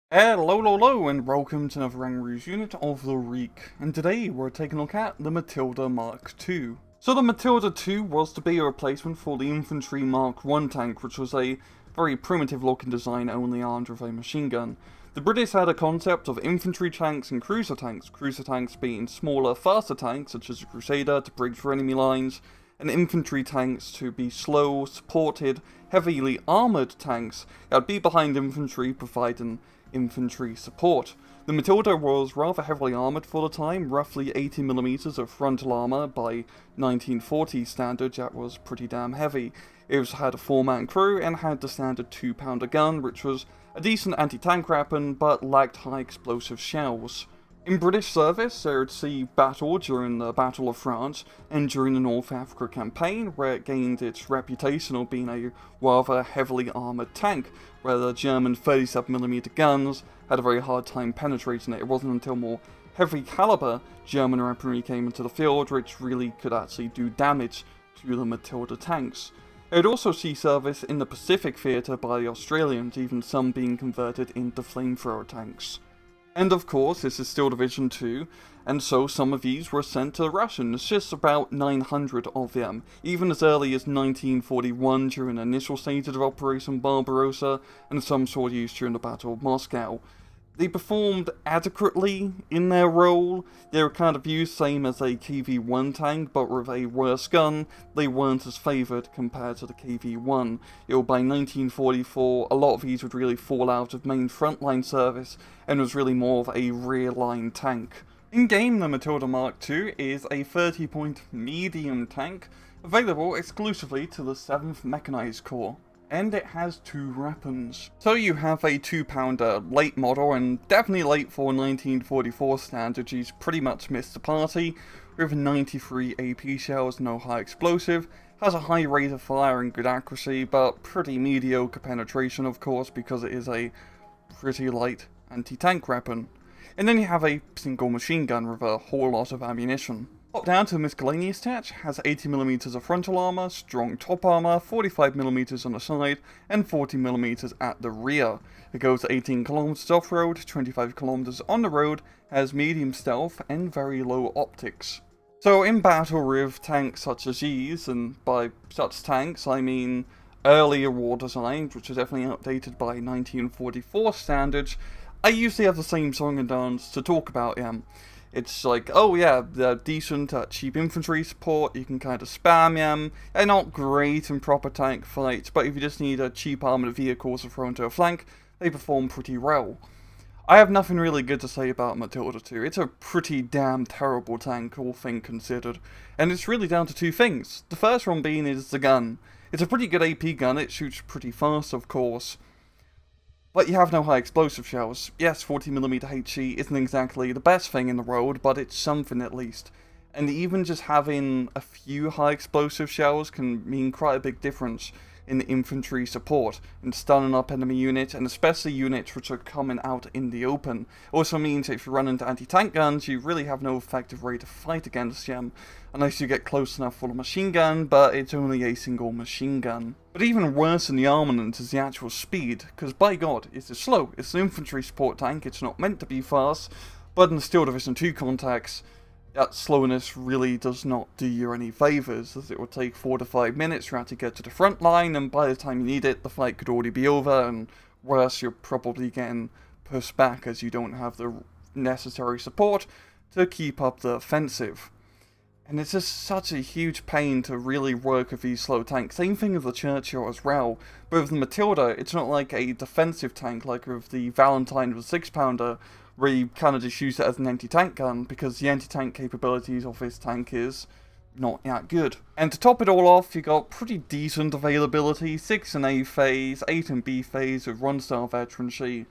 Hello, and welcome to another Rangaroos unit of the week. And today we're taking a look at the Matilda Mark II. So the Matilda II was to be a replacement for the Infantry Mark I tank, which was a very primitive looking design only armed with a machine gun. The British had a concept of infantry tanks and cruiser tanks being smaller, faster tanks such as the Crusader to break through enemy lines, and infantry tanks to be slow, supported, heavily armoured tanks that would be behind infantry providing infantry support. The Matilda was rather heavily armoured for the time, roughly 80mm of frontal armour by 1940 standards. That was pretty damn heavy. It had a 4-man crew and had the standard 2-pounder gun, which was a decent anti-tank weapon but lacked high explosive shells. In British service, they would see battle during the Battle of France and during the North Africa campaign, where it gained its reputation of being a rather heavily armoured tank, where the German 37mm guns had a very hard time penetrating it. It wasn't until more heavy caliber German weaponry came into the field which really could actually do damage to the Matilda tanks. It would also see service in the Pacific theatre by the Australians, even some being converted into flamethrower tanks. And of course, this is still Division 2, and so some of these were sent to the Russians, just about 900 of them, even as early as 1941 during the initial stages of Operation Barbarossa, and some saw use during the Battle of Moscow. They performed adequately in their role. They were kind of used same as a KV-1 tank, but with a worse gun. They weren't as favoured compared to the KV-1. By 1944, a lot of these would really fall out of main frontline service, and was really more of a rear-line tank. In-game, the Matilda Mark II is a 30-point medium tank, available exclusively to the 7th Mechanized Corps. And it has 2 weapons. So you have a 2-pounder late model, and definitely late for 1944 standards. He's pretty much missed the party, with 93 AP shells, no high explosive, has a high rate of fire and good accuracy, but pretty mediocre penetration of course, because it is a pretty light anti-tank weapon. And then you have a single machine gun with a whole lot of ammunition. Pop down to the miscellaneous attach, has 80mm of frontal armour, strong top armour, 45mm on the side, and 40mm at the rear. It goes 18km off-road, 25km on the road, has medium stealth, and very low optics. So in battle with tanks such as these, and by such tanks I mean earlier war designs, which are definitely outdated by 1944 standards, I usually have the same song and dance to talk about them. It's like, oh yeah, they're decent at cheap infantry support, you can kind of spam them, they're not great in proper tank fights, but if you just need a cheap armoured vehicle to throw into a flank, they perform pretty well. I have nothing really good to say about Matilda II. It's a pretty damn terrible tank, all things considered, and it's really down to 2 things. The first one being is the gun. It's a pretty good AP gun, it shoots pretty fast of course, but you have no high explosive shells. Yes, 40mm HE isn't exactly the best thing in the world, but it's something at least. And even just having a few high explosive shells can mean quite a big difference in the infantry support, in stunning up enemy units, and especially units which are coming out in the open. Also means that if you run into anti-tank guns, you really have no effective way to fight against them, unless you get close enough for a machine gun, but it's only a single machine gun. But even worse than the armament is the actual speed, because by god, it's slow. It's an infantry support tank, it's not meant to be fast, but in Steel Division 2 context, that slowness really does not do you any favours, as it will take 4 to 5 minutes for you to get to the front line, and by the time you need it, the fight could already be over, and worse, you're probably getting pushed back as you don't have the necessary support to keep up the offensive. And it's just such a huge pain to really work with these slow tanks. Same thing with the Churchill as well, but with the Matilda, it's not like a defensive tank like with the Valentine with a 6-pounder, where you kind of just use it as an anti-tank gun, because the anti-tank capabilities of this tank is not that good. And to top it all off, you got pretty decent availability, 6 in A phase, 8 in B phase with 1-star veterancy,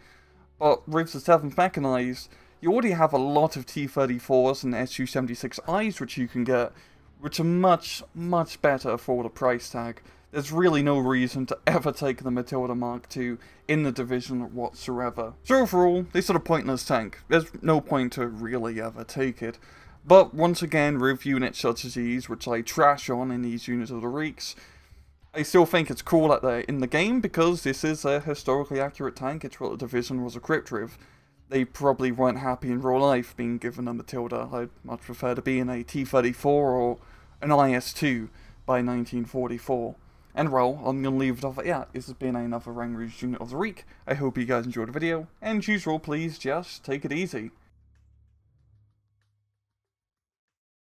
but with the 7th Mechanized, you already have a lot of T-34s and Su-76Is which you can get, which are much, much better for the price tag. There's really no reason to ever take the Matilda Mark II in the division whatsoever. So overall, this is a pointless tank. There's no point to really ever take it. But once again, with units such as these, which I trash on in these units of the weeks, I still think it's cool that they're in the game because this is a historically accurate tank. It's what the Division was equipped with. They probably weren't happy in real life being given a Matilda. I'd much prefer to be in a T-34 or an IS-2 by 1944. And well, I'm going to leave it off at that. This has been another Rank Rouge Unit of the Week. I hope you guys enjoyed the video, and as usual, please just take it easy.